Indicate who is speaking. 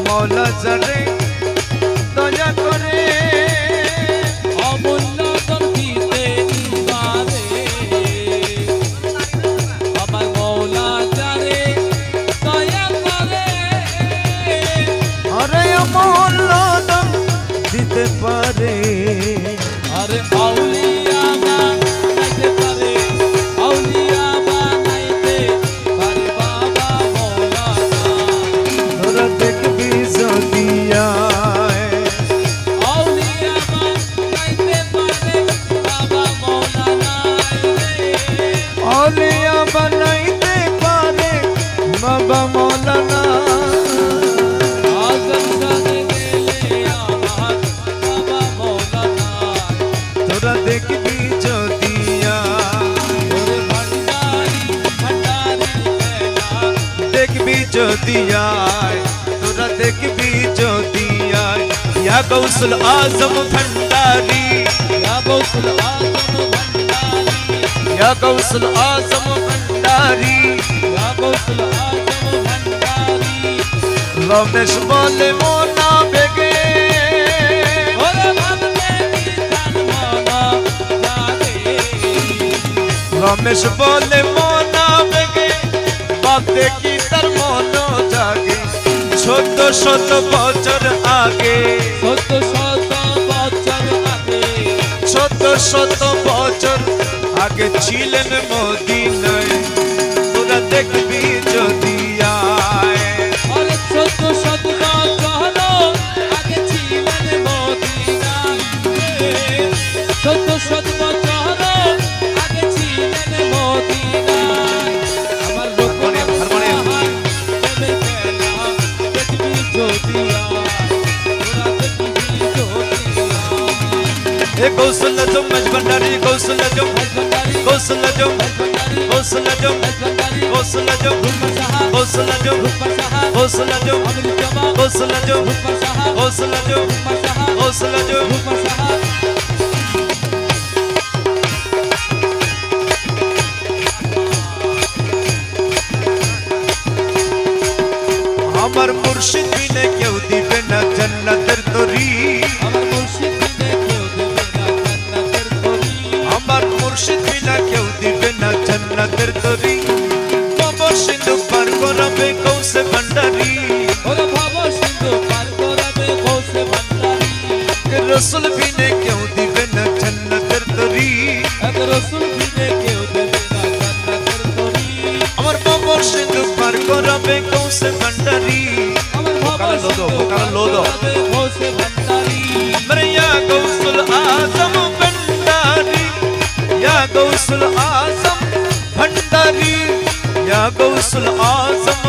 Speaker 1: मौला जरे दया करे
Speaker 2: अमूल्य धन दिते निबारे আমার মৌলা যারে দয়া করে
Speaker 1: अरे अमूल्य धन दिते पारे
Speaker 2: अरे औलिया बानाइते पारे औलिया बानाइते पारे बाबा मौलाना
Speaker 1: तोरा देखबी जदिया
Speaker 2: औलिया बानाइते पारे बाबा मौलाना
Speaker 1: औलिया बनाइते पारे बाबा मौलाना
Speaker 2: आजम साने गेले আমার बाबा मौलाना
Speaker 1: तोरा देखबी जदिया
Speaker 2: ओरे भंडारी भंडारी बेला
Speaker 1: देखबी जदिया तोरा देखबी जदिया या गौसुल आजम भंडारी
Speaker 2: या गौसुल आजम भंडारी
Speaker 1: या गौसुल आजम भंडारी
Speaker 2: या गौसुल आजम भंडारी
Speaker 1: रमेश बोले मोना बेगे
Speaker 2: ओरे भगते की तन माना जागे
Speaker 1: रमेश बोले मोना बेगे बाते की तर मोनो जागे छोट छोट बचर आगे
Speaker 2: শত শত বছর আগে
Speaker 1: छोट छोट बचर आगे छिलेन मोदी नय तोरा देखबी जदिया
Speaker 2: अरे শত শত বছর আগে ছিলেন মদিনায় শত শত বছর আগে ছিলেন মদিনায় আমার রোপণে হারমোনিয়াম প্রেমে খেলা দেখবি জদিয়া তোরা দেখবি জদিয়া
Speaker 1: ए गौसल जो मज भंडारी गौसल जो
Speaker 2: भंडारी
Speaker 1: गौसल जो
Speaker 2: भंडारी
Speaker 1: गौसल जो
Speaker 2: भंडारी
Speaker 1: गौसल जो
Speaker 2: रूपसहा
Speaker 1: गौसल जो
Speaker 2: रूपसहा
Speaker 1: गौसल जो
Speaker 2: अमृतमा
Speaker 1: गौसल जो
Speaker 2: रूपसहा
Speaker 1: गौसल जो
Speaker 2: रूपसहा
Speaker 1: गौसल जो
Speaker 2: रूपसहा
Speaker 1: আমার মুর্শিদ বিনে কেউ দিবে না জান্নাতের তরি
Speaker 2: আমার মুর্শিদ বিনে কেউ দেবে না জান্নাতের তরি
Speaker 1: আমার মুর্শিদ বিনা কেউ দিবে না জান্নাতের তরি ভব সিন্ধু পার করাবে কৌশে ভান্ডারি
Speaker 2: ওরে ভব সিন্ধু পার করাবে কৌশে ভান্ডারি
Speaker 1: রসুল বিনে কেউ দিবে না জান্নাতের তরি
Speaker 2: এক রসুল বিনে কেউ দেবে না জান্নাতের তরি
Speaker 1: আমার ভব সিন্ধু পার করাবে কৌশে ভান্ডারি
Speaker 2: আমার ভব সিন্ধু পার করাবে কৌশে ভান্ডারি
Speaker 1: मेरे या गौसुल आजम भंडारी या गौसुल आजम भंडारी या गौसुल आजम